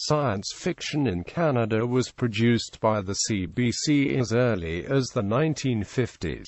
Science fiction in Canada was produced by the CBC as early as the 1950s.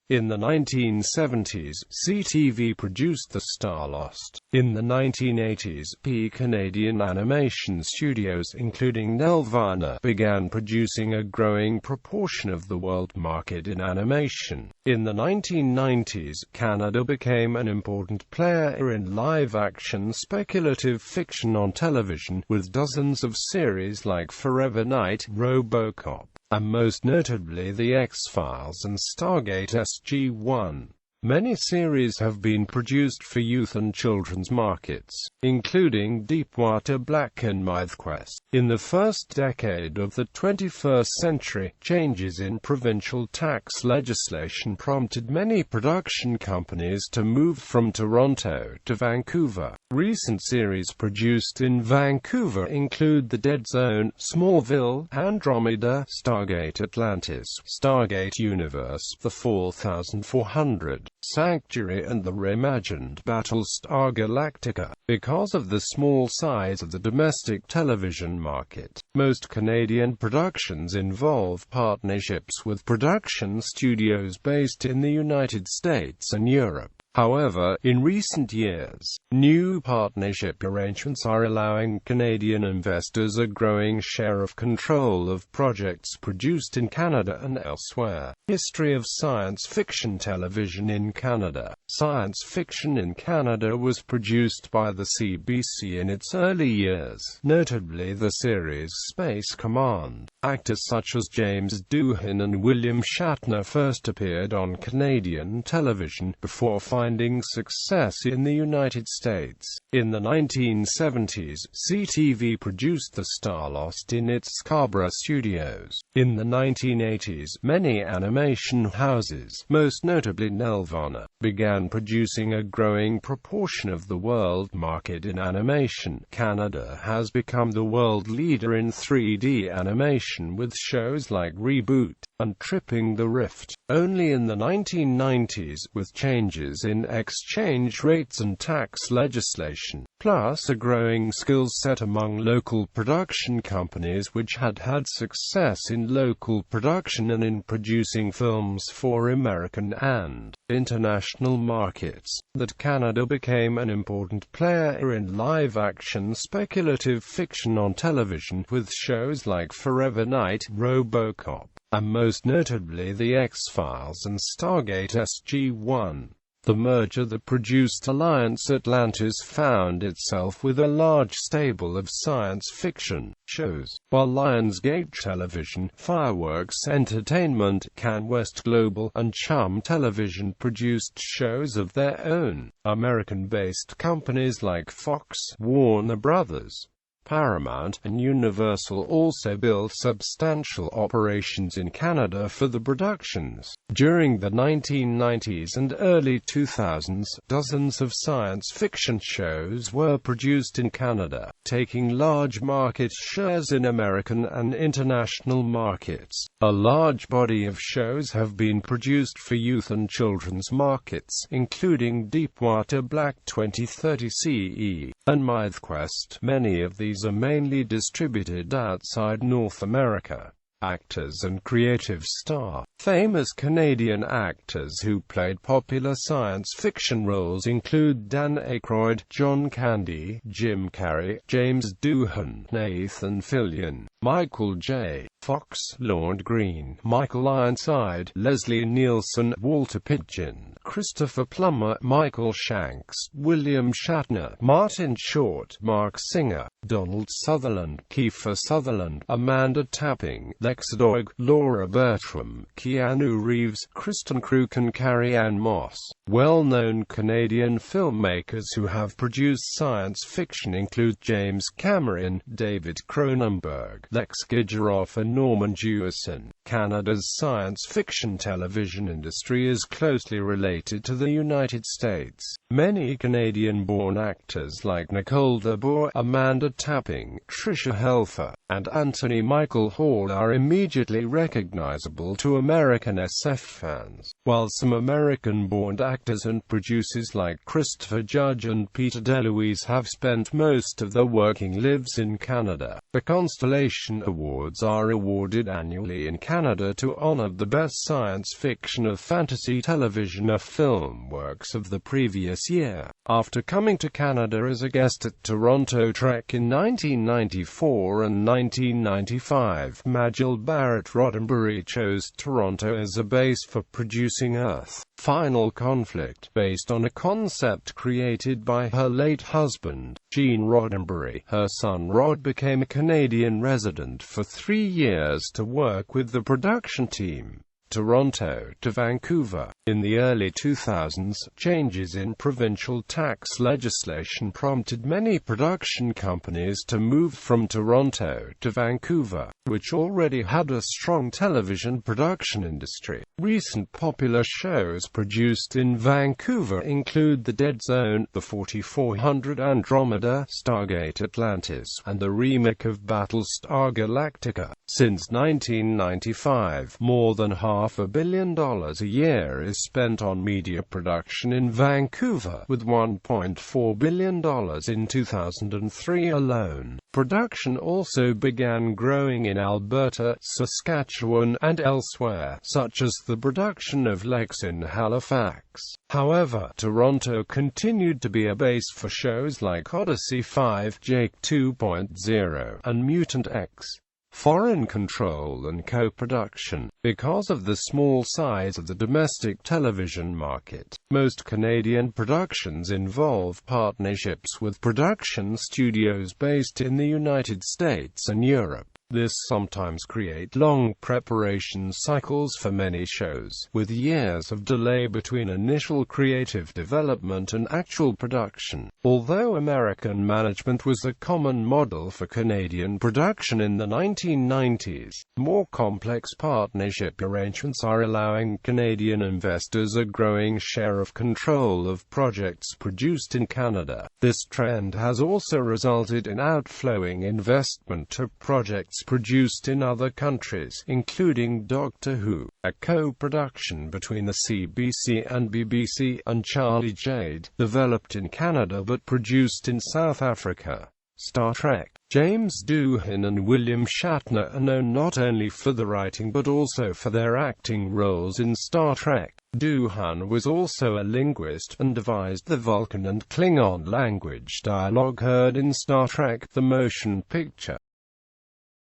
In the 1970s, CTV produced The Starlost. In the 1980s, Canadian animation studios including Nelvana began producing a growing proportion of the world market in animation. In the 1990s, Canada became an important player in live-action speculative fiction on television, with dozens of series like Forever Knight, Robocop, and most notably the X-Files and Stargate SG-1. Many series have been produced for youth and children's markets, including Deepwater Black and MythQuest. In the first decade of the 21st century, changes in provincial tax legislation prompted many production companies to move from Toronto to Vancouver. Recent series produced in Vancouver include The Dead Zone, Smallville, Andromeda, Stargate Atlantis, Stargate Universe, The 4400, Sanctuary and the reimagined Battlestar Galactica. Because of the small size of the domestic television market, most Canadian productions involve partnerships with production studios based in the United States and Europe. However, in recent years, new partnership arrangements are allowing Canadian investors a growing share of control of projects produced in Canada and elsewhere. History of science fiction television in Canada. Science fiction in Canada was produced by the CBC in its early years, notably the series Space Command. Actors such as James Doohan and William Shatner first appeared on Canadian television, before finding success in the United States. In the 1970s, CTV produced The Starlost in its Scarborough studios. In the 1980s, many animation houses, most notably Nelvana, began producing a growing proportion of the world market in animation. Canada has become the world leader in 3D animation with shows like Reboot and Tripping the Rift. Only in the 1990s, with changes in exchange rates and tax legislation, plus a growing skills set among local production companies which had had success in local production and in producing films for American and international markets, that Canada became an important player in live-action speculative fiction on television, with shows like Forever Knight, Robocop, and most notably the X-Files and Stargate SG-1. The merger that produced Alliance Atlantis found itself with a large stable of science fiction shows, while Lionsgate Television, Fireworks Entertainment, Can West Global, and Chum Television produced shows of their own. American-based companies like Fox, Warner Brothers, Paramount, and Universal also built substantial operations in Canada for the productions. During the 1990s and early 2000s, dozens of science fiction shows were produced in Canada, taking large market shares in American and international markets. A large body of shows have been produced for youth and children's markets, including Deepwater Black 2030 CE and MythQuest. Many of these are mainly distributed outside North America. Actors and creative star. Famous Canadian actors who played popular science fiction roles include Dan Aykroyd, John Candy, Jim Carrey, James Doohan, Nathan Fillion, Michael J. Fox, Lord Green, Michael Ironside, Leslie Nielsen, Walter Pidgeon, Christopher Plummer, Michael Shanks, William Shatner, Martin Short, Mark Singer, Donald Sutherland, Kiefer Sutherland, Amanda Tapping, Lex Doig, Laura Bertram, Keanu Reeves, Kristen Kruk and Carrie-Anne Moss. Well-known Canadian filmmakers who have produced science fiction include James Cameron, David Cronenberg, Lex Gigeroff and Norman Jewison. Canada's science fiction television industry is closely related to the United States. Many Canadian-born actors like Nicole DeBoer, Amanda Tapping, Tricia Helfer, and Anthony Michael Hall are immediately recognizable to American SF fans, while some American-born actors and producers like Christopher Judge and Peter DeLuise have spent most of their working lives in Canada. The Constellation Awards are awarded annually in Canada to honor the best science fiction or fantasy television or film works of the previous year. After coming to Canada as a guest at Toronto Trek in 1994 and 1995, Majel Barrett Roddenberry chose Toronto as a base for producing Earth: Final Conflict, based on a concept created by her late husband, Gene Roddenberry. Her son Rod became a Canadian resident for 3 years to work with the production team. Toronto to Vancouver. In the early 2000s, changes in provincial tax legislation prompted many production companies to move from Toronto to Vancouver, which already had a strong television production industry. Recent popular shows produced in Vancouver include The Dead Zone, The 4400 Andromeda, Stargate Atlantis, and the remake of Battlestar Galactica. Since 1995, more than $500 million a year is spent on media production in Vancouver, with $1.4 billion in 2003 alone. Production also began growing in Alberta, Saskatchewan, and elsewhere, such as the production of Lex in Halifax. However, Toronto continued to be a base for shows like Odyssey 5, Jake 2.0, and Mutant X. Foreign control and co-production. Because of the small size of the domestic television market, most Canadian productions involve partnerships with production studios based in the United States and Europe. This sometimes creates long preparation cycles for many shows, with years of delay between initial creative development and actual production. Although American management was a common model for Canadian production in the 1990s, more complex partnership arrangements are allowing Canadian investors a growing share of control of projects produced in Canada. This trend has also resulted in outflowing investment to projects produced in other countries, including Doctor Who, a co-production between the CBC and BBC, and Charlie Jade, developed in Canada but produced in South Africa. Star Trek. James Doohan and William Shatner are known not only for the writing but also for their acting roles in Star Trek. Doohan was also a linguist, and devised the Vulcan and Klingon language dialogue heard in Star Trek: The Motion Picture.